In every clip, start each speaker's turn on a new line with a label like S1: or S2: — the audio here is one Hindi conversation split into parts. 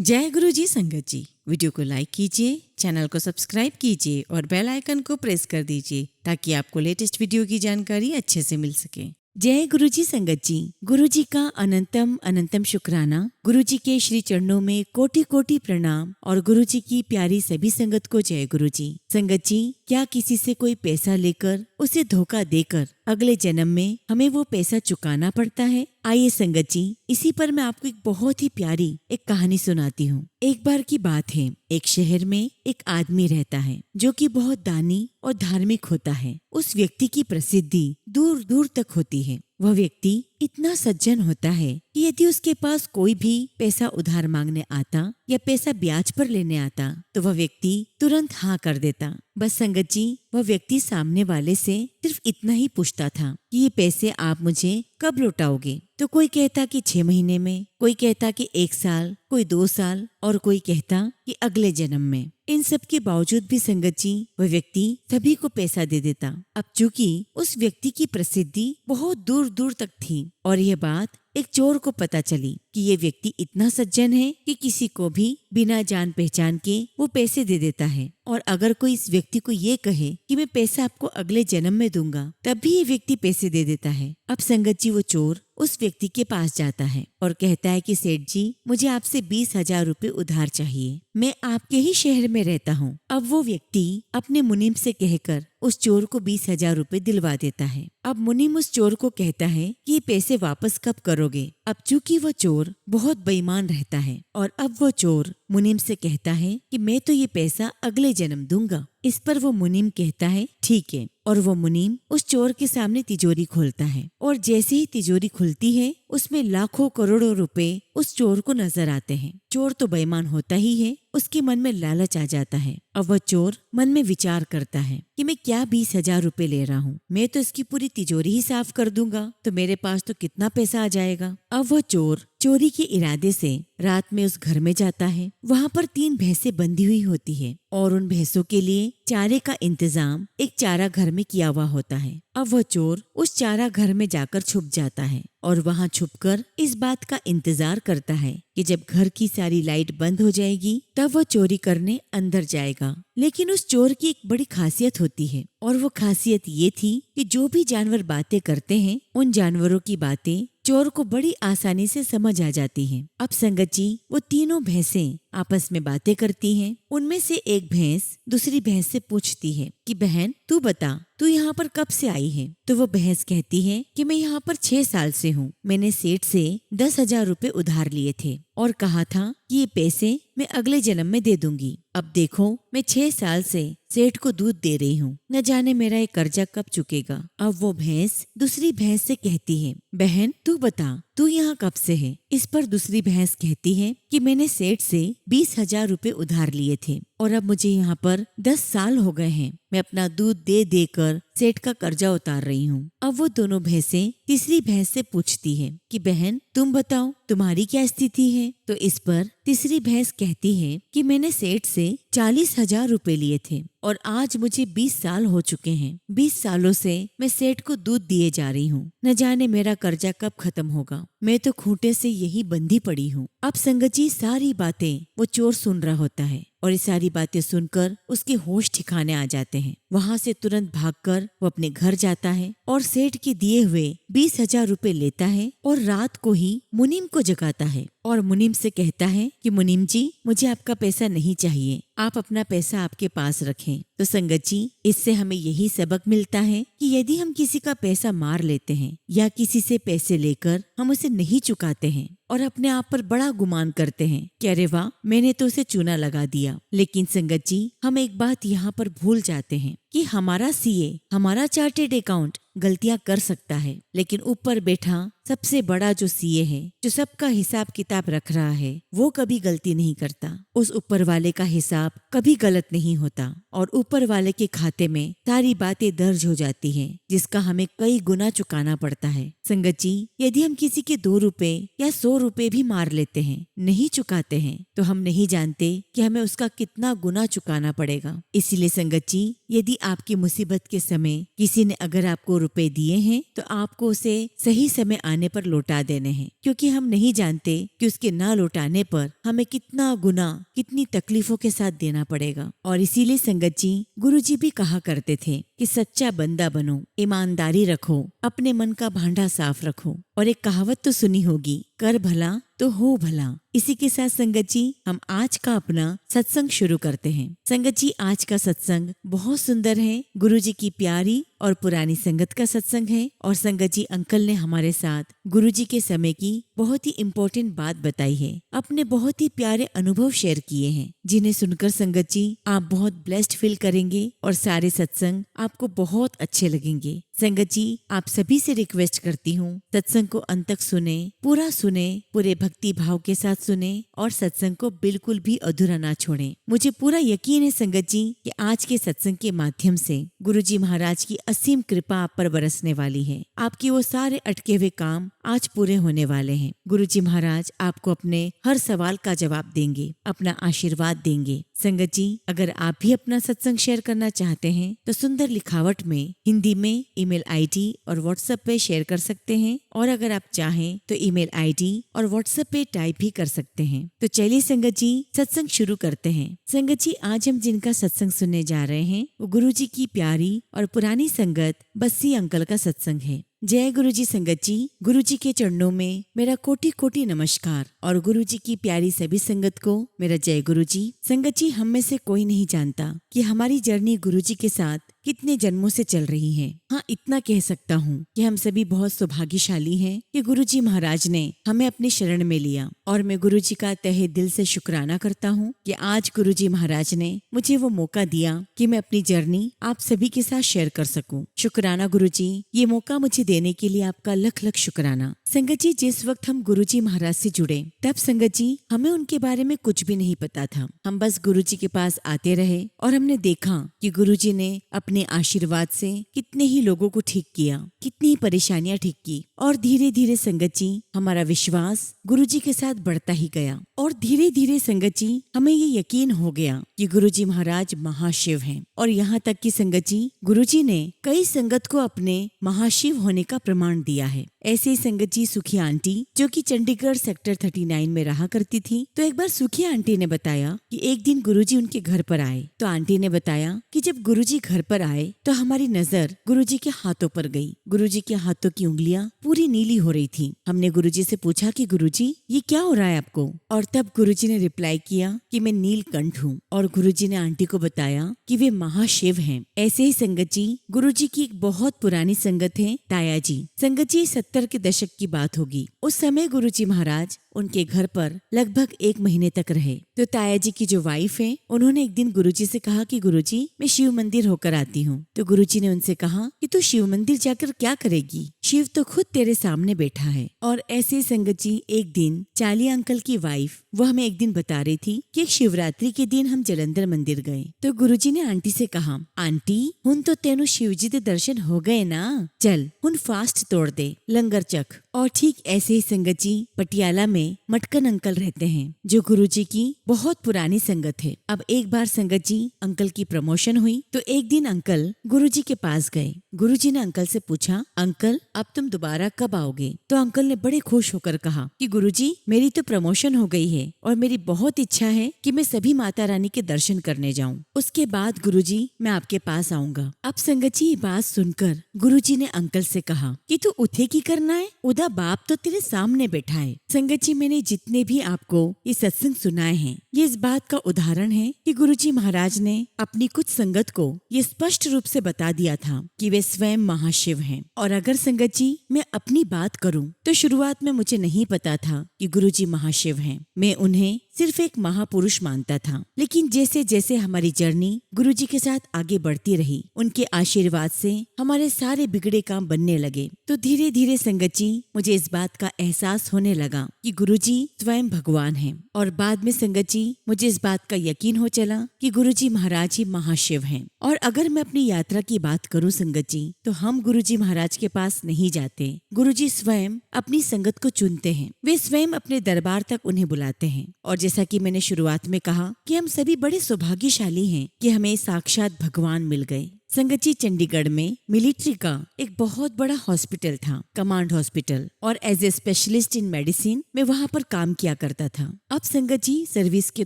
S1: जय गुरु जी संगत जी। वीडियो को लाइक कीजिए, चैनल को सब्सक्राइब कीजिए और बेल आइकन को प्रेस कर दीजिए ताकि आपको लेटेस्ट वीडियो की जानकारी अच्छे से मिल सके। जय गुरु जी संगत जी। गुरु जी का अनंतम अनंतम शुक्राना। गुरु जी के श्री चरणों में कोटि कोटि प्रणाम और गुरु जी की प्यारी सभी संगत को जय गुरु जी। संगत जी, क्या किसी से कोई पैसा लेकर उसे धोखा देकर अगले जन्म में हमें वो पैसा चुकाना पड़ता है? आइए संगत जी, इसी पर मैं आपको एक बहुत ही प्यारी एक कहानी सुनाती हूँ। एक बार की बात है, एक शहर में एक आदमी रहता है जो कि बहुत दानी और धार्मिक होता है। उस व्यक्ति की प्रसिद्धि दूर दूर तक होती है। वह व्यक्ति इतना सज्जन होता है कि यदि उसके पास कोई भी पैसा उधार मांगने आता या पैसा ब्याज पर लेने आता तो वह व्यक्ति तुरंत हाँ कर देता। बस संगत जी, वह व्यक्ति सामने वाले से सिर्फ इतना ही पूछता था कि ये पैसे आप मुझे कब लौटाओगे? तो कोई कहता कि 6 महीने में, कोई कहता कि 1 साल, कोई 2 साल और कोई कहता कि अगले जन्म में। इन सब के बावजूद भी संगत जी, वह व्यक्ति सभी को पैसा दे देता। अब चूंकि उस व्यक्ति की प्रसिद्धि बहुत दूर दूर तक थी और यह बात एक चोर को पता चली कि ये व्यक्ति इतना सज्जन है कि किसी को भी बिना जान पहचान के वो पैसे दे देता है। और अगर कोई इस व्यक्ति को ये कहे कि मैं पैसा आपको अगले जन्म में दूंगा, तब भी ये व्यक्ति पैसे दे देता है। अब संगत जी, वो चोर उस व्यक्ति के पास जाता है और कहता है कि सेठ जी, मुझे आपसे 20,000 रुपए उधार चाहिए। मैं आपके ही शहर में रहता हूँ। अब वो व्यक्ति अपने मुनीम से कहकर उस चोर को 20,000 रुपए दिलवा देता है। अब मुनीम उस चोर को कहता है कि ये पैसे वापस कब करोगे? अब चूंकि वह चोर बहुत बेईमान रहता है और अब वो चोर मुनीम से कहता है कि मैं तो ये पैसा अगले जन्म दूंगा। इस पर वो मुनीम कहता है ठीक है, और वो मुनीम उस चोर के सामने तिजोरी खोलता है और जैसे ही तिजोरी खुलती है उसमें लाखों करोड़ों रुपए उस चोर को नजर आते हैं। चोर तो बेईमान होता ही है, उसके मन में लालच आ जाता है। अब वह चोर मन में विचार करता है कि मैं क्या 20,000 रुपए ले रहा हूँ, मैं तो इसकी पूरी तिजोरी ही साफ कर दूंगा तो मेरे पास तो कितना पैसा आ जाएगा। अब वह चोर चोरी के इरादे से रात में उस घर में जाता है। वहाँ पर 3 भैंसें बंधी हुई होती है और उन भैंसों के लिए चारे का इंतजाम एक चारा घर में किया हुआ होता है। अब वह चोर उस चारा घर में जाकर छुप जाता है और वहाँ छुपकर इस बात का इंतजार करता है कि जब घर की सारी लाइट बंद हो जाएगी तब वह चोरी करने अंदर जाएगा। लेकिन उस चोर की एक बड़ी खासियत होती है और वो खासियत ये थी कि जो भी जानवर बातें करते हैं उन जानवरों की बातें चोर को बड़ी आसानी से समझ आ जाती हैं। अब संगत जी, वो तीनों भैंसें आपस में बातें करती हैं। उनमें से एक भैंस दूसरी भैंस से पूछती है कि बहन, तू बता, तू यहाँ पर कब से आई है? तो वो भैंस कहती है कि मैं यहाँ पर 6 साल से हूँ। मैंने सेठ से 10,000 रुपए उधार लिए थे और कहा था कि ये पैसे मैं अगले जन्म में दे दूंगी। अब देखो, मैं 6 साल से सेठ को दूध दे रही हूँ, न जाने मेरा ये कर्जा कब चुकेगा। अब वो भैंस दूसरी भैंस से कहती है, बहन तू बता, तू यहाँ कब से है? इस पर दूसरी भैंस कहती है कि मैंने सेठ से 20,000 रुपए उधार लिए थे और अब मुझे यहाँ पर 10 साल हो गए हैं। मैं अपना दूध दे देकर सेठ का कर्जा उतार रही हूँ। अब वो दोनों भैंसें तीसरी भैंस से पूछती है कि बहन तुम बताओ, तुम्हारी क्या स्थिति है? तो इस पर तीसरी भैंस कहती है कि मैंने सेठ से 40,000 रुपए लिए थे और आज मुझे 20 साल हो चुके हैं। 20 सालों से मैं सेठ को दूध दिए जा रही हूँ, न जाने मेरा कर्जा कब खत्म होगा। मैं तो खूंटे से यही बंधी पड़ी हूँ। अब संगत जी, सारी बातें वो चोर सुन रहा होता है और ये सारी बातें सुनकर उसके होश ठिकाने आ जाते हैं। वहाँ से तुरंत भागकर वो अपने घर जाता है और सेठ के दिए हुए 20,000 रुपए लेता है और रात को ही मुनीम को जगाता है और मुनीम से कहता है कि मुनीम जी, मुझे आपका पैसा नहीं चाहिए, आप अपना पैसा आपके पास रखें। तो संगत जी, इससे हमें यही सबक मिलता है कि यदि हम किसी का पैसा मार लेते हैं या किसी से पैसे लेकर हम उसे नहीं चुकाते हैं और अपने आप पर बड़ा गुमान करते हैं कि अरे वाह, मैंने तो उसे चूना लगा दिया, लेकिन संगत जी, हम एक बात यहाँ पर भूल जाते हैं कि हमारा सीए, हमारा चार्टेड अकाउंट गलतियां कर सकता है, लेकिन ऊपर बैठा सबसे बड़ा जो सीए है, जो सबका हिसाब किताब रख रहा है, वो कभी गलती नहीं करता। उस ऊपर वाले का हिसाब कभी गलत नहीं होता और ऊपर वाले के खाते में सारी बातें दर्ज हो जाती हैं, जिसका हमें कई गुना चुकाना पड़ता है। संगत जी, यदि हम किसी के 2 रुपए या 100 रुपए भी मार लेते हैं, नहीं चुकाते हैं, तो हम नहीं जानते कि हमें उसका कितना गुना चुकाना पड़ेगा। इसीलिए संगत जी, यदि आपकी मुसीबत के समय किसी ने अगर आपको रुपए दिए हैं तो आपको उसे सही समय आने पर लौटा देने हैं, क्योंकि हम नहीं जानते कि उसके ना लौटाने पर हमें कितना गुना, कितनी तकलीफों के साथ देना पड़ेगा। और इसीलिए संगत जी, गुरुजी भी कहा करते थे कि सच्चा बंदा बनो, ईमानदारी रखो, अपने मन का भांडा साफ रखो। और एक कहावत तो सुनी होगी, कर भला तो हो भला। इसी के साथ संगत जी, हम आज का अपना सत्संग शुरू करते हैं। संगत जी, आज का सत्संग बहुत सुंदर है, गुरुजी की प्यारी और पुरानी संगत का सत्संग है। और संगत जी, अंकल ने हमारे साथ गुरुजी के समय की बहुत ही इम्पोर्टेंट बात बताई है, अपने बहुत ही प्यारे अनुभव शेयर किए हैं, जिन्हें सुनकर संगत जी आप बहुत ब्लेस्ड फील करेंगे और सारे सत्संग आपको बहुत अच्छे लगेंगे। संगत जी, आप सभी से रिक्वेस्ट करती हूँ, सत्संग को अंत तक सुने, पूरे भक्ति भाव के साथ सुने और सत्संग को बिल्कुल भी अधूरा ना छोड़ें। मुझे पूरा यकीन है संगत जी कि आज के सत्संग के माध्यम से गुरुजी महाराज की असीम कृपा आप पर बरसने वाली है। आपके वो सारे अटके हुए काम आज पूरे होने वाले हैं। गुरुजी महाराज आपको अपने हर सवाल का जवाब देंगे, अपना आशीर्वाद देंगे। संगत जी, अगर आप भी अपना सत्संग शेयर करना चाहते हैं तो सुंदर लिखावट में हिंदी में ईमेल आईडी और व्हाट्सएप पे शेयर कर सकते हैं, और अगर आप चाहें तो ईमेल आईडी और व्हाट्सएप पे टाइप भी कर सकते हैं। तो चलिए संगत जी, सत्संग शुरू करते हैं। संगत जी, आज हम जिनका सत्संग सुनने जा रहे हैं वो गुरुजी की प्यारी और पुरानी संगत बस्सी अंकल का सत्संग है। जय गुरुजी संगत जी, गुरुजी के चरणों में मेरा कोटि कोटि नमस्कार और गुरुजी की प्यारी सभी संगत को मेरा जय गुरुजी। संगत जी, हम में से कोई नहीं जानता कि हमारी जर्नी गुरुजी के साथ कितने जन्मों से चल रही है। हाँ, इतना कह सकता हूँ कि हम सभी बहुत सौभाग्यशाली हैं कि गुरुजी महाराज ने हमें अपनी शरण में लिया, और मैं गुरुजी का तहे दिल से शुक्राना करता हूँ कि आज गुरुजी महाराज ने मुझे वो मौका दिया कि मैं अपनी जर्नी आप सभी के साथ शेयर कर सकूँ। शुक्राना गुरुजी, ये मौका मुझे देने के लिए आपका लख लख शुक्राना। संगत जी, जिस वक्त हम गुरुजी महाराज से जुड़े तब संगत जी हमें उनके बारे में कुछ भी नहीं पता था। हम बस गुरुजी के पास आते रहे और हमने देखा कि गुरुजी ने अपने आशीर्वाद से कितने ही लोगों को ठीक किया, कितनी ही परेशानियां ठीक की, और धीरे धीरे संगत जी हमारा विश्वास गुरुजी के साथ बढ़ता ही गया। और धीरे धीरे संगत जी हमें ये यकीन हो गया कि गुरुजी महाराज महाशिव हैं। और यहाँ तक कि संगत जी गुरुजी ने कई संगत को अपने महाशिव होने का प्रमाण दिया है। ऐसे ही संगत जी सुखी आंटी, जो कि चंडीगढ़ सेक्टर 39 में रहा करती थी, तो एक बार सुखी आंटी ने बताया कि एक दिन गुरुजी उनके घर पर आए। तो आंटी ने बताया कि जब गुरुजी घर पर आए तो हमारी नजर गुरुजी के हाथों पर गई। गुरुजी के हाथों की उंगलियां पूरी नीली हो रही थी। हमने गुरुजी से पूछा कि गुरुजी ये क्या हो रहा है आपको? और तब गुरुजी ने रिप्लाई किया कि मैं नीलकंठ हूँ। और गुरुजी ने आंटी को बताया कि वे महाशिव हैं। ऐसे ही संगत जी गुरुजी की एक बहुत पुरानी संगत है ताया जी। संगत जी 70 के दशक की बात होगी। उस समय गुरुजी महाराज उनके घर पर लगभग 1 महीने तक रहे। तो ताया जी की जो वाइफ है, उन्होंने एक दिन गुरुजी से कहा कि गुरुजी मैं शिव मंदिर होकर आती हूँ। तो गुरुजी ने उनसे कहा कि तू शिव मंदिर जाकर क्या करेगी, शिव तो खुद तेरे सामने बैठा है। और ऐसे संगत जी एक दिन चालिया अंकल की वाइफ वो हमें एक दिन बता रही थी कि एक शिवरात्रि के दिन हम जलंधर मंदिर गए। तो गुरुजी ने आंटी से कहा, आंटी हुन तो तेनू शिव जी के दर्शन हो गए ना, चल हुन फास्ट तोड़ दे, लंगर चख। और ठीक ऐसे ही संगत जी पटियाला में मटकन अंकल रहते हैं, जो गुरुजी की बहुत पुरानी संगत है। अब एक बार संगत जी अंकल की प्रमोशन हुई तो एक दिन अंकल गुरुजी के पास गए। गुरुजी ने अंकल से पूछा, अंकल अब तुम दोबारा कब आओगे? तो अंकल ने बड़े खुश होकर कहा कि गुरुजी मेरी तो प्रमोशन हो गई है और मेरी बहुत इच्छा है कि मैं सभी माता रानी के दर्शन करने जाऊं। उसके बाद गुरुजी मैं आपके पास आऊंगा। अब संगत जी ये बात सुनकर गुरुजी ने अंकल से कहा कि तू उठे की करना है, उदा बाप तो तेरे सामने बैठा है। संगत जी मैंने जितने भी आपको ये सत्संग सुनाए हैं, ये इस बात का उदाहरण है कि गुरुजी महाराज ने अपनी कुछ संगत को ये स्पष्ट रूप से बता दिया था कि वे स्वयं महाशिव हैं। और अगर संगत जी मैं अपनी बात करूं तो शुरुआत में मुझे नहीं पता था कि गुरुजी महाशिव हैं। मैं उन्हें सिर्फ एक महापुरुष मानता था। लेकिन जैसे जैसे हमारी जर्नी गुरुजी के साथ आगे बढ़ती रही, उनके आशीर्वाद से हमारे सारे बिगड़े काम बनने लगे। तो धीरे धीरे संगत जी मुझे इस बात का एहसास होने लगा कि गुरुजी स्वयं भगवान हैं। और बाद में संगत जी मुझे इस बात का यकीन हो चला कि गुरुजी महाराज ही महाशिव हैं। और अगर मैं अपनी यात्रा की बात करूं संगत जी, तो हम गुरुजी महाराज के पास नहीं जाते। गुरुजी स्वयं अपनी संगत को चुनते हैं। वे स्वयं अपने दरबार तक उन्हें बुलाते हैं। और जैसा कि मैंने शुरुआत में कहा कि हम सभी बड़े सौभाग्यशाली हैं कि हमें साक्षात भगवान मिल गए। संगत जी, चंडीगढ़ में मिलिट्री का एक बहुत बड़ा हॉस्पिटल था, कमांड हॉस्पिटल, और as a specialist in medicine मैं वहाँ पर काम किया करता था। अब संगत जी, सर्विस के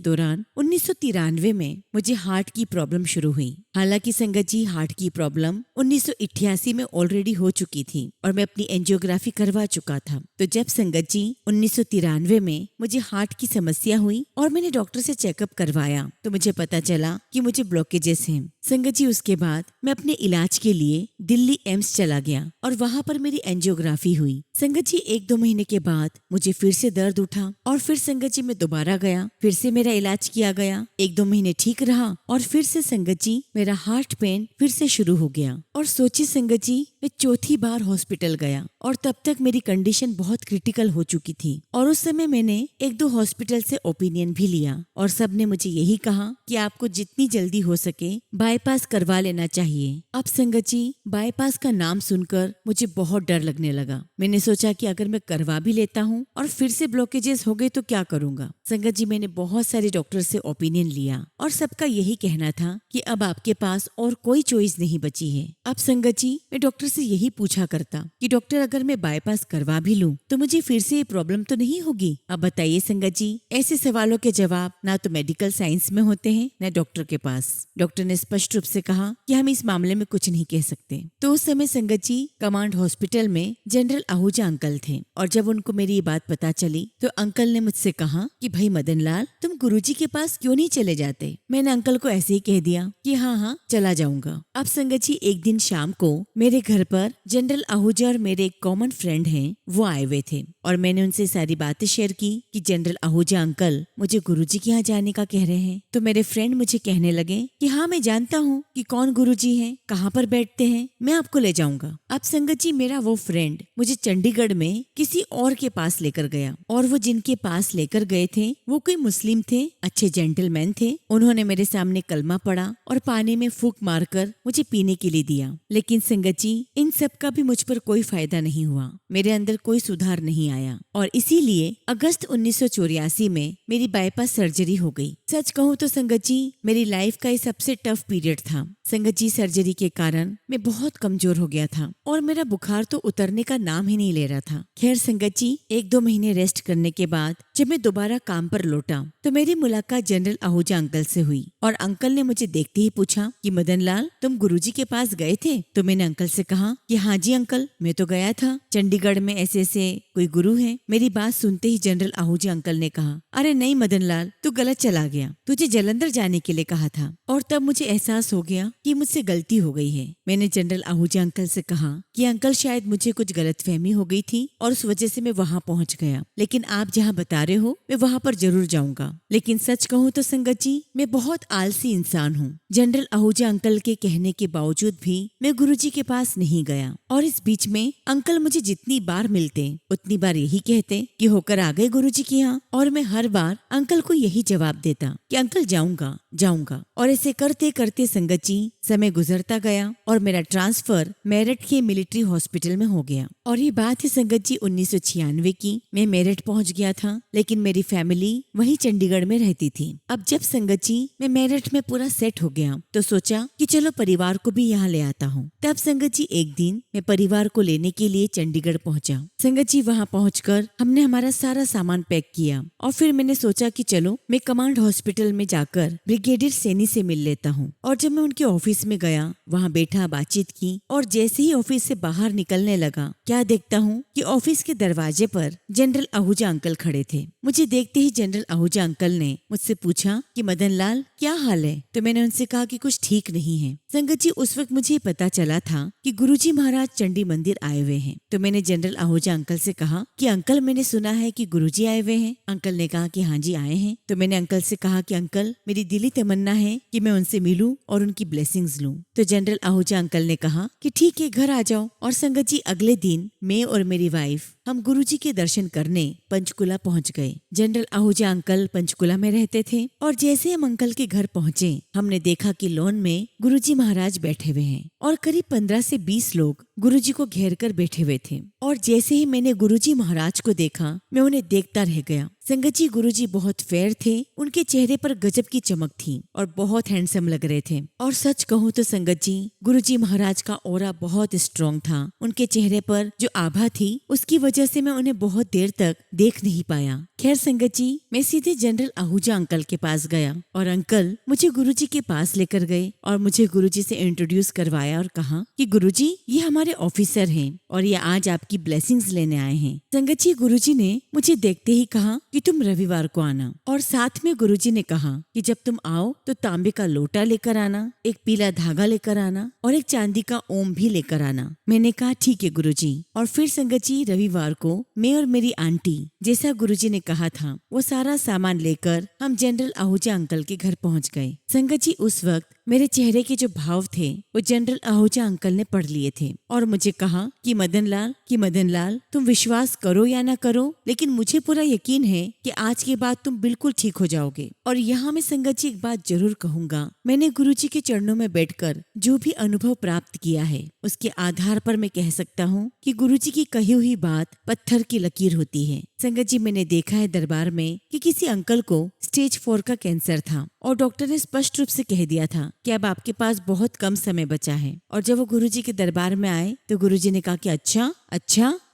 S1: दौरान 1993 में मुझे हार्ट की प्रॉब्लम शुरू हुई। हालांकि संगत जी, हार्ट की प्रॉब्लम 1988 में ऑलरेडी हो चुकी थी और मैं अपनी एंजियोग्राफी करवा चुका था। तो जब संगत जी 1993 में मुझे हार्ट की समस्या हुई और मैंने डॉक्टर से चेकअप करवाया तो मुझे पता चला कि मुझे ब्लॉकेजेस हैं। संगत जी, उसके बाद मैं अपने इलाज के लिए दिल्ली एम्स चला गया और वहाँ पर मेरी एंजियोग्राफी हुई। संगत जी, 1-2 महीने के बाद मुझे फिर से दर्द उठा और फिर संगत जी मैं दोबारा गया, फिर से मेरा इलाज किया गया। 1-2 महीने ठीक रहा और फिर से संगत जी मेरा हार्ट पेन फिर से शुरू हो गया। और सोचिए संगत जी, मैं चौथी बार हॉस्पिटल गया और तब तक मेरी कंडीशन बहुत क्रिटिकल हो चुकी थी। और उस समय मैंने 1-2 हॉस्पिटल से ओपिनियन भी लिया और सबने मुझे यही कहा कि आपको जितनी जल्दी हो सके बाईपास करवा लेना चाहिए। अब संगत जी, बाईपास का नाम सुनकर मुझे बहुत डर लगने लगा। मैंने सोचा कि अगर मैं करवा भी लेता हूँ और फिर से ब्लॉकेजेस हो गए तो क्या करूँगा। संगत जी, मैंने बहुत सारे डॉक्टर से ओपिनियन लिया और सबका यही कहना था कि अब आपके पास और कोई चॉइस नहीं बची है। अब संगत जी, मैं डॉक्टर से यही पूछा करता कि डॉक्टर, अगर मैं बाईपास करवा भी लूँ तो मुझे फिर से ये प्रॉब्लम तो नहीं होगी। अब बताइए संगत जी, ऐसे सवालों के जवाब ना तो मेडिकल साइंस में होते हैं न डॉक्टर के पास। डॉक्टर ने स्पष्ट रूप से कहा कि हम इस मामले में कुछ नहीं कह सकते। तो उस समय संगत जी, कमांड हॉस्पिटल में जनरल आहूजा अंकल थे और जब उनको मेरी ये बात पता चली तो अंकल ने मुझसे कहा कि भाई मदन लाल, तुम गुरुजी के पास क्यों नहीं चले जाते। मैंने अंकल को ऐसे ही कह दिया कि हाँ हाँ चला जाऊंगा। अब संगत जी, एक दिन शाम को मेरे घर पर जनरल आहूजा और मेरे एक कॉमन फ्रेंड हैं वो आए हुए थे और मैंने उनसे सारी बातें शेयर की कि जनरल आहूजा अंकल मुझे गुरुजी के यहाँ जाने का कह रहे हैं। तो मेरे फ्रेंड मुझे कहने लगे कि हाँ, मैं जानता हूँ कि कौन गुरुजी हैं, कहाँ पर बैठते हैं, मैं आपको ले जाऊंगा। अब संगत जी, मेरा वो फ्रेंड मुझे चंडीगढ़ में किसी और के पास लेकर गया और वो जिनके पास लेकर गए थे वो कोई मुस्लिम थे, अच्छे जेंटलमैन थे। उन्होंने मेरे सामने कलमा पढ़ा और पानी में फूंक मारकर मुझे पीने के लिए दिया। लेकिन संगत जी, इन सब का भी मुझ पर कोई फायदा नहीं हुआ, मेरे अंदर कोई सुधार नहीं आया और इसीलिए अगस्त 1984 में मेरी बाईपास सर्जरी हो गई। सच कहूँ तो संगत जी, मेरी लाइफ का ये सबसे टफ पीरियड था। संगत जी, सर्जरी के कारण मैं बहुत कमजोर हो गया था और मेरा बुखार तो उतरने का नाम ही नहीं ले रहा था। खैर संगत जी, 1-2 महीने रेस्ट करने के बाद जब मैं दोबारा काम पर लौटा तो मेरी मुलाकात जनरल आहूजा अंकल से हुई और अंकल ने मुझे देखते ही पूछा कि मदन लाल, तुम गुरुजी के पास गए थे। तो मैंने अंकल से कहा कि हाँ जी अंकल, मैं तो गया था, चंडीगढ़ में ऐसे ऐसे कोई गुरु है। मेरी बात सुनते ही जनरल आहूजा अंकल ने कहा, अरे नहीं मदन लाल, तू गलत चला गया, तुझे जालंधर जाने के लिए कहा था। और तब मुझे एहसास हो गया कि मुझसे गलती हो गई है। मैंने जनरल आहूजा अंकल से कहा कि अंकल, शायद मुझे कुछ गलतफहमी हो गई थी और उस वजह से मैं वहाँ पहुँच गया, लेकिन आप जहाँ बता रहे हो मैं वहाँ पर जरूर जाऊंगा। लेकिन सच कहूँ तो संगत जी, मैं बहुत आलसी इंसान हूँ। जनरल आहूजा अंकल के कहने के बावजूद भी मैं गुरुजी के पास नहीं गया और इस बीच में अंकल मुझे जितनी बार मिलते उतनी बार यही कहते कि होकर आ गए गुरुजी के यहाँ, और मैं हर बार अंकल को यही जवाब देता कि अंकल जाऊंगा जाऊंगा। और ऐसे करते करते संगत जी, समय गुजरता गया और मेरा ट्रांसफर मेरठ के मिलिट्री हॉस्पिटल में हो गया। और ये बात है संगत जी 1996 की। मैं मेरठ पहुंच गया था लेकिन मेरी फैमिली वहीं चंडीगढ़ में रहती थी। अब जब संगत जी मैं मेरठ में पूरा सेट हो गया तो सोचा कि चलो परिवार को भी यहाँ ले आता हूँ। तब संगत जी एक दिन मैं परिवार को लेने के लिए चंडीगढ़ पहुंचा। संगत जी वहाँ पहुंचकर हमने हमारा सारा सामान पैक किया और फिर मैंने सोचा कि चलो मैं कमांड हॉस्पिटल में जाकर ब्रिगेडियर सैनी से मिल लेता हूँ। और जब मैं उनके ऑफिस में गया, वहाँ बैठा, बातचीत की और जैसे ही ऑफिस से बाहर निकलने लगा, क्या देखता हूँ कि ऑफिस के दरवाजे पर जनरल आहूजा अंकल खड़े थे। मुझे देखते ही जनरल आहूजा अंकल ने मुझसे पूछा कि मदन लाल, क्या हाल है। तो मैंने उनसे कहा कि कुछ ठीक नहीं है। संगत जी उस वक्त मुझे पता चला था कि गुरुजी महाराज चंडी मंदिर आए हुए हैं। तो मैंने जनरल आहूजा अंकल से कहा कि अंकल, मैंने सुना है कि गुरुजी आए हुए हैं। अंकल ने कहा कि हाँ जी आए हैं। तो मैंने अंकल से कहा कि अंकल, मेरी दिली तमन्ना है कि मैं उनसे मिलूं और उनकी ब्लेसिंग्स लूं। तो जनरल आहूजा अंकल ने कहा कि ठीक है, घर आ जाओ। और संगत जी अगले दिन मैं और मेरी वाइफ हम गुरुजी के दर्शन करने पंचकुला पहुंच गए। जनरल आहूजा अंकल पंचकुला में रहते थे और जैसे हम अंकल के घर पहुंचे, हमने देखा कि लॉन में गुरुजी महाराज बैठे हुए हैं और करीब 15 से 20 लोग गुरुजी को घेर कर बैठे हुए थे। और जैसे ही मैंने गुरुजी महाराज को देखा, मैं उन्हें देखता रह गया। संगत जी, गुरुजी बहुत फेयर थे, उनके चेहरे पर गजब की चमक थी और बहुत हैंडसम लग रहे थे। और सच कहूँ तो संगत जी, गुरुजी महाराज का ऑरा बहुत स्ट्रॉन्ग था। उनके चेहरे पर जो आभा थी, उसकी वजह से मैं उन्हें बहुत देर तक देख नहीं पाया। खैर संगत जी, मैं सीधे जनरल आहूजा अंकल के पास गया और अंकल मुझे गुरुजी के पास लेकर गए और मुझे गुरुजी से इंट्रोड्यूस करवाया और कहा कि गुरुजी, ये हमारे ऑफिसर हैं और ये आज आपकी ब्लेसिंग्स लेने आए हैं। संगत जी, गुरुजी ने मुझे देखते ही कहा कि तुम रविवार को आना, और साथ में गुरुजी ने कहा कि जब तुम आओ तो तांबे का लोटा लेकर आना, एक पीला धागा लेकर आना और एक चांदी का ओम भी लेकर आना। मैंने कहा ठीक है गुरुजी। और फिर संगत जी, रविवार को मैं और मेरी आंटी, जैसा गुरुजी ने कहा था, वो सारा सामान लेकर हम जनरल आहूजा अंकल के घर पहुंच गए। संगत जी, उस वक्त मेरे चेहरे के जो भाव थे वो जनरल आहूजा अंकल ने पढ़ लिए थे और मुझे कहा कि मदन लाल, तुम विश्वास करो या ना करो, लेकिन मुझे पूरा यकीन है कि आज के बाद तुम बिल्कुल ठीक हो जाओगे। और यहाँ मैं संगत जी एक बात जरूर कहूँगा, मैंने गुरुजी के चरणों में बैठकर जो भी अनुभव प्राप्त किया है, उसके आधार पर मैं कह सकता हूँ कि गुरुजी की कही हुई बात पत्थर की लकीर होती है। संगत जी, मैंने देखा है दरबार में कि किसी अंकल को स्टेज 4 का कैंसर था और डॉक्टर ने स्पष्ट रूप से कह दिया था कि अब आपके पास बहुत कम समय बचा है। और जब वो गुरुजी के दरबार में आए तो गुरुजी ने कहा कि अच्छा,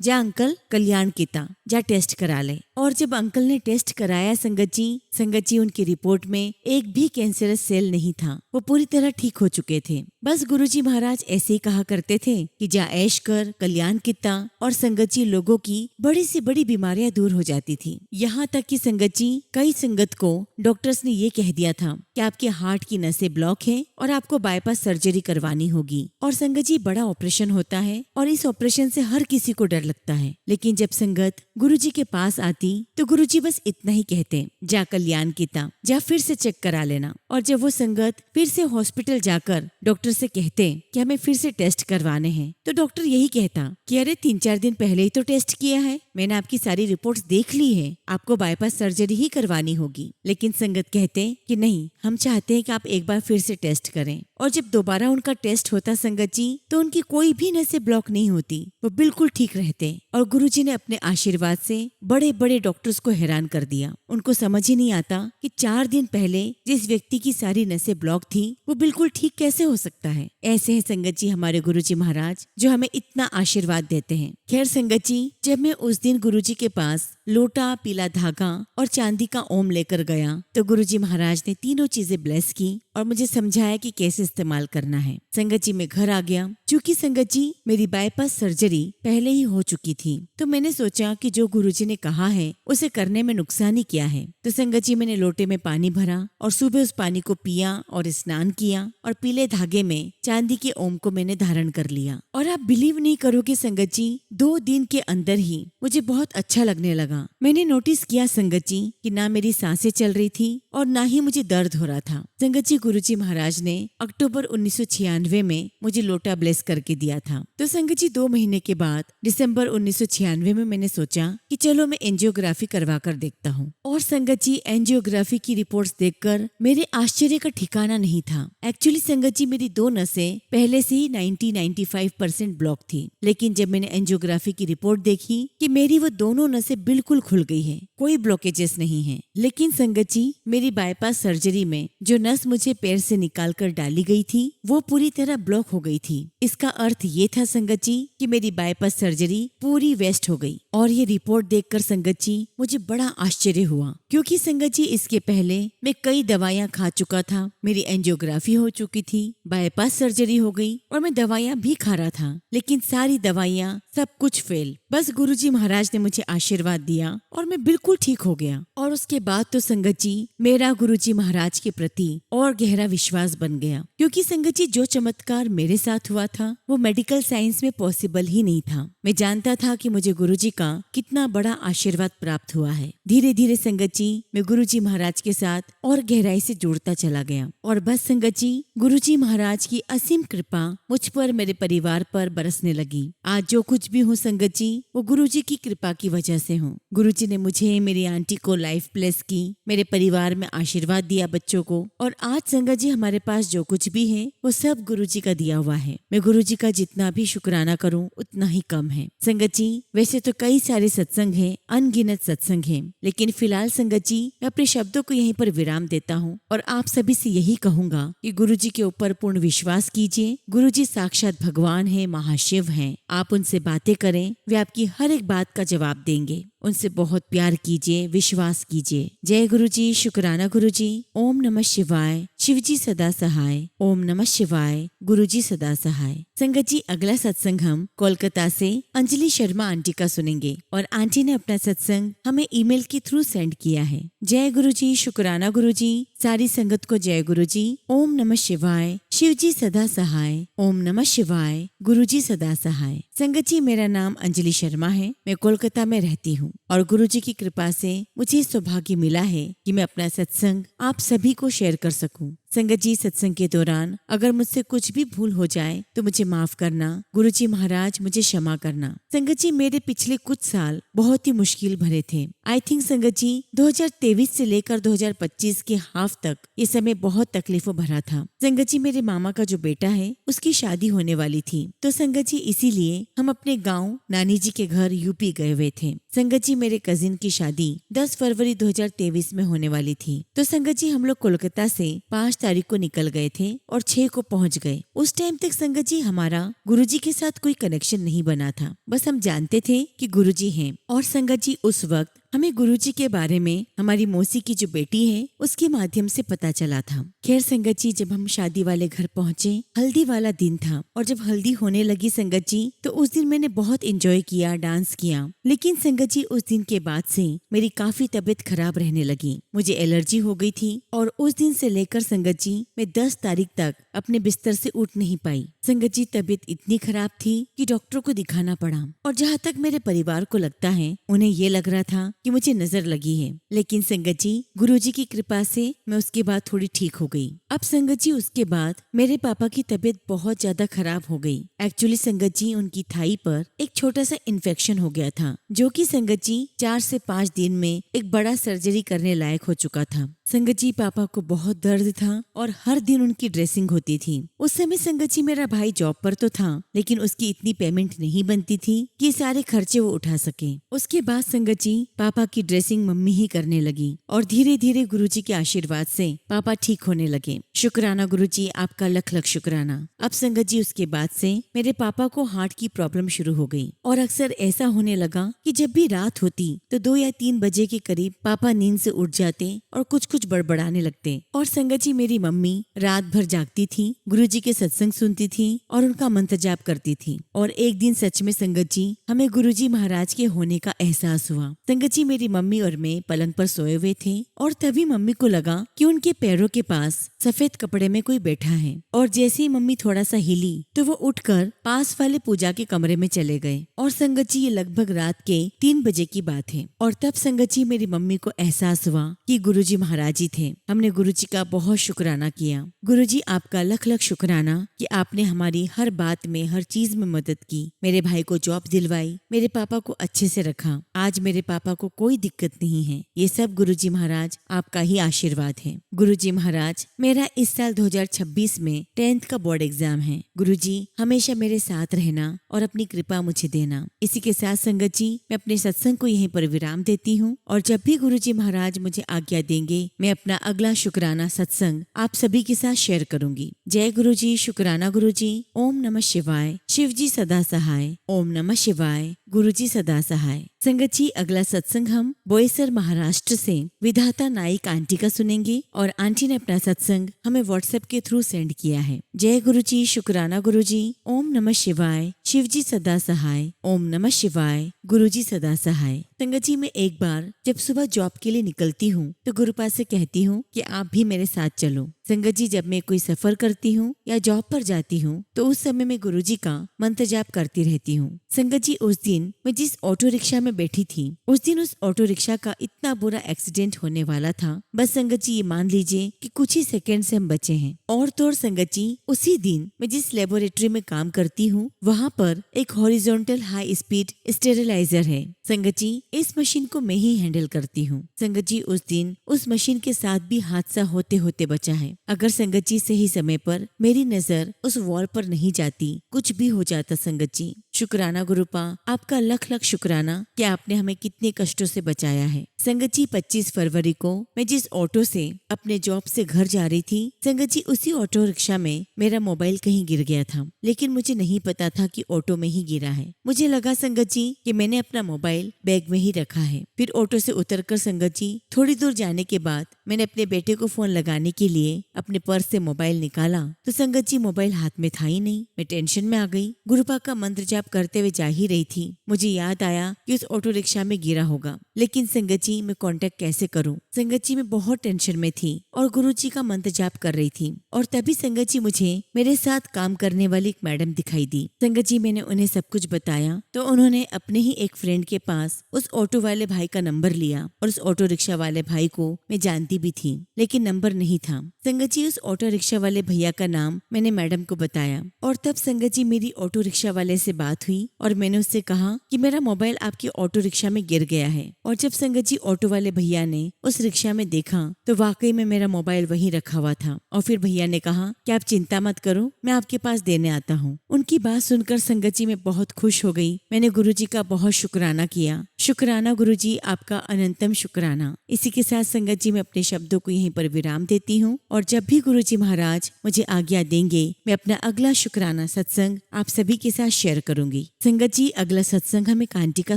S1: जा अंकल, कल्याण कीता, जा टेस्ट करा ले। और जब अंकल ने टेस्ट कराया संगत जी, उनकी रिपोर्ट में एक भी कैंसरस सेल नहीं था। वो पूरी तरह ठीक हो चुके थे। बस गुरुजी महाराज ऐसे ही कहा करते थे कि जा ऐश कर, कल्याण कीता, और संगत जी, लोगों की बड़ी से बड़ी बीमारियां दूर हो जाती थी। यहाँ तक कि संगत जी, कई संगत को डॉक्टर्स ने ये कह दिया था कि आपके हार्ट की नसें ब्लॉक है और आपको बाईपास सर्जरी करवानी होगी। और संगत जी, बड़ा ऑपरेशन होता है और इस ऑपरेशन से हर किसी को डर लगता है, लेकिन जब संगत गुरुजी के पास आती तो गुरुजी बस इतना ही कहते, जा कल्याण कीता, जा फिर से चेक करा लेना। और जब वो संगत फिर से हॉस्पिटल जाकर डॉक्टर से कहते कि हमें फिर से टेस्ट करवाने हैं, तो डॉक्टर यही कहता कि अरे 3-4 दिन पहले ही तो टेस्ट किया है, मैंने आपकी सारी रिपोर्ट्स देख ली है, आपको बाईपास सर्जरी ही करवानी होगी। लेकिन संगत कहते कि नहीं, हम चाहते हैं कि आप एक बार फिर से टेस्ट करें। और जब दोबारा उनका टेस्ट होता संगत जी, तो उनकी कोई भी नसें ब्लॉक नहीं होती, वो बिल्कुल ठीक रहते। और गुरुजी ने अपने आशीर्वाद से बड़े बड़े डॉक्टर्स को हैरान कर दिया। उनको समझ ही नहीं आता कि 4 दिन पहले जिस व्यक्ति की सारी नसें ब्लॉक थी, वो बिल्कुल ठीक कैसे हो सकता है। ऐसे है संगत जी हमारे गुरुजी महाराज, जो हमें इतना आशीर्वाद देते हैं। खैर संगत जी, जब मैं उस दिन गुरुजी के पास लोटा, पीला धागा और चांदी का ओम लेकर गया, तो गुरुजी महाराज ने तीनों चीजें ब्लेस की और मुझे समझाया कि कैसे इस्तेमाल करना है। संगत जी, मैं घर आ गया। चूंकि संगत जी, मेरी बाईपास सर्जरी पहले ही हो चुकी थी, तो मैंने सोचा कि जो गुरुजी ने कहा है उसे करने में नुकसान ही क्या है। तो संगत जी, मैंने लोटे में पानी भरा और सुबह उस पानी को पिया और स्नान किया और पीले धागे में चांदी के ओम को मैंने धारण कर लिया। और आप बिलीव नहीं करोगे संगत जी, 2 दिन के अंदर ही मुझे बहुत अच्छा लगने लगा। मैंने नोटिस किया संगत जी कि ना मेरी सांसें चल रही थी और ना ही मुझे दर्द हो रहा था। संगत जी, गुरुजी महाराज ने अक्टूबर 1996 में मुझे लोटा ब्लेस करके दिया था। तो संगत जी, 2 महीने के बाद दिसंबर 1996 में मैंने सोचा कि चलो मैं एंजियोग्राफी करवा कर देखता हूँ। और संगत जी, एंजियोग्राफी की रिपोर्ट्स देखकर मेरे आश्चर्य का ठिकाना नहीं था। एक्चुअली संगत जी, मेरी 2 नसें पहले से ही 90-95% ब्लॉक थी, लेकिन जब मैंने एंजियोग्राफी की रिपोर्ट देखी कि मेरी वो दोनों नसें बिल्कुल खुल गई है, कोई ब्लॉकेजेस नहीं है। लेकिन संगत जी, मेरी बाईपास सर्जरी में जो नस मुझे पैर से निकाल कर डाली गई थी, वो पूरी तरह ब्लॉक हो गई थी। इसका अर्थ ये था संगत जी कि मेरी बाईपास सर्जरी पूरी वेस्ट हो गई। और ये रिपोर्ट देखकर संगत जी, मुझे बड़ा आश्चर्य हुआ, क्योंकि संगत जी, इसके पहले मैं कई दवाइयाँ खा चुका था, मेरी एंजियोग्राफी हो चुकी थी, बाईपास सर्जरी हो गई और मैं दवाइयाँ भी खा रहा था, लेकिन सारी दवाइयाँ सब कुछ फेल। बस गुरुजी महाराज ने मुझे आशीर्वाद दिया और मैं बिल्कुल ठीक हो गया। और उसके बाद तो संगत जी, मेरा गुरुजी महाराज के प्रति और गहरा विश्वास बन गया, क्योंकि संगत जी, जो चमत्कार मेरे साथ हुआ था वो मेडिकल साइंस में पॉसिबल ही नहीं था। मैं जानता था कि मुझे गुरुजी का कितना बड़ा आशीर्वाद प्राप्त हुआ है। धीरे धीरे संगत जी, मैं गुरुजी महाराज के साथ और गहराई से जुड़ता चला गया। और बस संगत जी, गुरुजी महाराज की असीम कृपा मुझ पर, मेरे परिवार पर बरसने लगी। आज जो कुछ भी हूँ संगत जी, वो गुरुजी की कृपा की वजह से हूँ। गुरुजी ने मुझे, मेरी आंटी को लाइफ ब्लेस की, मेरे परिवार में आशीर्वाद दिया बच्चों को। और आज संगत जी हमारे पास जो कुछ भी है वो सब गुरुजी का दिया हुआ है। मैं गुरुजी का जितना भी शुक्राना करूं उतना ही कम है। संगत जी वैसे तो कई सारे सत्संग हैं, अनगिनत सत्संग हैं, लेकिन फिलहाल संगत जी मैं अपने शब्दों को यहीं पर विराम देता हूं और आप सभी से यही कहूंगा कि गुरुजी के ऊपर पूर्ण विश्वास कीजिए। गुरुजी साक्षात भगवान है, महाशिव हैं। आप उनसे बातें करें, वे आपकी हर एक बात का जवाब देंगे। उनसे बहुत प्यार कीजिए, विश्वास कीजिए। जय गुरुजी, शुक्राना गुरुजी। ओम नमः शिवाय। शिवजी सदा सहाय। ओम नमः शिवाय। गुरुजी सदा सहाय। संगत जी अगला सत्संग हम कोलकाता से अंजलि शर्मा आंटी का सुनेंगे और आंटी ने अपना सत्संग हमें ईमेल के थ्रू सेंड किया है। जय गुरुजी, शुक्राना गुरुजी। सारी संगत को जय गुरुजी। ओम नमः शिवाय। शिवजी सदा सहाय। ओम नमः शिवाय। गुरुजी सदा सहाय। संगत जी मेरा नाम अंजलि शर्मा है। मैं कोलकाता में रहती हूँ और गुरुजी की कृपा से मुझे सौभाग्य मिला है कि मैं अपना सत्संग आप सभी को शेयर कर सकूं। संगत जी सत्संग के दौरान अगर मुझसे कुछ भी भूल हो जाए तो मुझे माफ करना। गुरुजी महाराज मुझे क्षमा करना। संगत जी मेरे पिछले कुछ साल बहुत ही मुश्किल भरे थे। आई थिंक संगत जी 2023 से लेकर 2025 के हाफ तक ये समय बहुत तकलीफों भरा था। संगत जी मेरे मामा का जो बेटा है उसकी शादी होने वाली थी, तो संगत जी इसीलिए हम अपने गाँव नानी जी के घर यूपी गए हुए थे। संगत जी मेरे कजिन की शादी 10 फरवरी 2023 में होने वाली थी, तो संगत जी हम लोग कोलकाता से 5 तारीख को निकल गए थे और 6 को पहुंच गए। उस टाइम तक संगत जी हमारा गुरुजी के साथ कोई कनेक्शन नहीं बना था, बस हम जानते थे कि गुरुजी हैं। और संगत जी उस वक्त हमें गुरुजी के बारे में हमारी मौसी की जो बेटी है उसके माध्यम से पता चला था। खैर संगत जी जब हम शादी वाले घर पहुंचे, हल्दी वाला दिन था और जब हल्दी होने लगी संगत जी तो उस दिन मैंने बहुत एंजॉय किया, डांस किया। लेकिन संगत जी उस दिन के बाद से मेरी काफी तबीयत खराब रहने लगी, मुझे एलर्जी हो गई थी और उस दिन से लेकर संगत जी मैं 10 तारीख तक अपने बिस्तर से उठ नहीं पाई। संगत जी तबीयत इतनी खराब थी कि डॉक्टर को दिखाना पड़ा और जहाँ तक मेरे परिवार को लगता है उन्हें ये लग रहा था कि मुझे नजर लगी है। लेकिन संगत जी गुरुजी की कृपा से मैं उसके बाद थोड़ी ठीक हो गई। अब संगत जी उसके बाद मेरे पापा की तबीयत बहुत ज्यादा खराब हो गई। एक्चुअली संगत जी उनकी थाई पर एक छोटा सा इन्फेक्शन हो गया था, जो कि संगत जी 4 से 5 दिन में एक बड़ा सर्जरी करने लायक हो चुका था। संगत जी पापा को बहुत दर्द था और हर दिन उनकी ड्रेसिंग होती थी। उस समय संगत जी मेरा भाई जॉब पर तो था, लेकिन उसकी इतनी पेमेंट नहीं बनती थी कि सारे खर्चे वो उठा सके। उसके बाद संगत जी पापा की ड्रेसिंग मम्मी ही करने लगी और धीरे धीरे गुरुजी के आशीर्वाद से पापा ठीक होने लगे। शुक्राना गुरुजी, आपका लख लख शुक्राना। अब संगत जी उसके बाद से मेरे पापा को हार्ट की प्रॉब्लम शुरू हो गई और अक्सर ऐसा होने लगा कि जब भी रात होती तो 2 या 3 बजे के करीब पापा नींद से उठ जाते और कुछ बड़बड़ाने लगते। और संगत जी मेरी मम्मी रात भर जागती थी, गुरुजी के सत्संग सुनती थी और उनका मंत्र जाप करती थी। और एक दिन सच में संगत जी हमें गुरुजी महाराज के होने का एहसास हुआ। संगत जी मेरी मम्मी और मैं पलंग पर सोए हुए थे और तभी मम्मी को लगा कि उनके पैरों के पास सफेद कपड़े में कोई बैठा है। और जैसे ही मम्मी थोड़ा सा हिली तो वो उठकर पास वाले पूजा के कमरे में चले गए। और संगत जी ये लगभग रात के 3 बजे की बात है। और तब संगत जी मेरी मम्मी को एहसास हुआ कि गुरुजी महाराज जी थे। हमने गुरुजी का बहुत शुक्राना किया। गुरुजी आपका लख लख शुक्राना कि आपने हमारी हर बात में, हर चीज में मदद की। मेरे भाई को जॉब दिलवाई, मेरे पापा को अच्छे से रखा। आज मेरे पापा को कोई दिक्कत नहीं है। ये सब गुरुजी महाराज आपका ही आशीर्वाद है। गुरुजी महाराज मेरा इस साल 2026 में 10th का बोर्ड एग्जाम है। गुरुजी हमेशा मेरे साथ रहना और अपनी कृपा मुझे देना। इसी के साथ संगत जी मैं अपने सत्संग को यहीं पर विराम देती हूँ और जब भी गुरुजी महाराज मुझे आज्ञा देंगे मैं अपना अगला शुक्राना सत्संग आप सभी के साथ शेयर करूंगी। जय गुरुजी, शुक्राना गुरुजी। ओम नमः शिवाय। शिवजी सदा सहाय। ओम नमः शिवाय। गुरुजी सदा सहाय। संगत जी अगला सत्संग हम बोईसर महाराष्ट्र से विधाता नाइक आंटी का सुनेंगे और आंटी ने अपना सत्संग हमें व्हाट्सएप के थ्रू सेंड किया है। जय गुरुजी, शुक्राना गुरुजी। ओम नमः शिवाय। शिवजी सदा सहाय। ओम नमः शिवाय। गुरुजी सदा सहाय। संगत जी मैं एक बार जब सुबह जॉब के लिए निकलती हूँ तो गुरुपाद से कहती हूँ कि आप भी मेरे साथ चलो। संगत जी, जब मैं कोई सफर करती हूँ या जॉब पर जाती हूँ तो उस समय मैं गुरुजी का मंत्र जाप करती रहती हूँ। संगत जी, उस दिन मैं जिस ऑटो रिक्शा में बैठी थी, उस दिन उस ऑटो रिक्शा का इतना बुरा एक्सीडेंट होने वाला था। बस संगत जी, ये मान लीजिए कि कुछ ही सेकंड से हम बचे हैं। और तो और संगत जी, उसी दिन मैं जिस लेबोरेटरी में काम करती हूँ वहाँ पर एक हॉरिजॉन्टल हाई स्पीड स्टेरिलाइजर है। संगत जी, इस मशीन को मैं ही हैंडल करती हूँ। संगत जी, उस दिन उस मशीन के साथ भी हादसा होते होते बचा है। अगर संगत जी सही समय पर मेरी नजर उस वॉल पर नहीं जाती, कुछ भी हो जाता। संगत जी, शुक्राना गुरुपा, आपका लख लख शुक्राना कि आपने हमें कितने कष्टों से बचाया है। संगत जी, 25 फरवरी को मैं जिस ऑटो से अपने जॉब से घर जा रही थी, संगत जी, उसी ऑटो रिक्शा में मेरा मोबाइल कहीं गिर गया था, लेकिन मुझे नहीं पता था कि ऑटो में ही गिरा है। मुझे लगा संगत जी कि मैंने अपना मोबाइल बैग में ही रखा है। फिर ऑटो से उतरकर संगत जी, थोड़ी दूर जाने के बाद मैंने अपने बेटे को फोन लगाने के लिए अपने पर्स से मोबाइल निकाला तो संगत जी, मोबाइल हाथ में था ही नहीं। मैं टेंशन में आ गई। गुरुपा का मंत्र जाप करते हुए जा ही रही थी, मुझे याद आया कि उस ऑटो रिक्शा में गिरा होगा, लेकिन संगत जी मैं कांटेक्ट कैसे करूं। संगत जी मैं बहुत टेंशन में थी और गुरुजी का मंत्र जाप कर रही थी। और तभी संगत जी मुझे मेरे साथ काम करने वाली एक मैडम दिखाई दी। संगत जी, मैंने उन्हें सब कुछ बताया तो उन्होंने अपने ही एक फ्रेंड के पास उस ऑटो वाले भाई का नंबर लिया। और उस ऑटो रिक्शा वाले भाई को मैं जानती भी थी, लेकिन नंबर नहीं था। संगत जी, उस ऑटो रिक्शा वाले भैया का नाम मैंने मैडम को बताया और तब संगत जी मेरी ऑटो रिक्शा वाले से बात हुई और मैंने उससे कहा कि मेरा मोबाइल आपकी ऑटो रिक्शा में गिर गया है। और जब संगत जी ऑटो वाले भैया ने उस रिक्शा में देखा तो वाकई में मेरा मोबाइल वहीं रखा हुआ था। और फिर भैया ने कहा कि आप चिंता मत करो, मैं आपके पास देने आता हूँ। उनकी बात सुनकर संगत जी मैं बहुत खुश हो गई। मैंने गुरुजी का बहुत शुक्राना किया। शुक्राना गुरुजी, आपका अनंतम शुक्राना। इसी के साथ संगत जी मैं अपने शब्दों को यहीं पर विराम देती हूँ और जब भी गुरुजी महाराज मुझे आज्ञा देंगे मैं अपना अगला शुक्राना सत्संग आप सभी के साथ शेयर करूंगी। संगत जी, अगला सत्संग हम एक आंटी का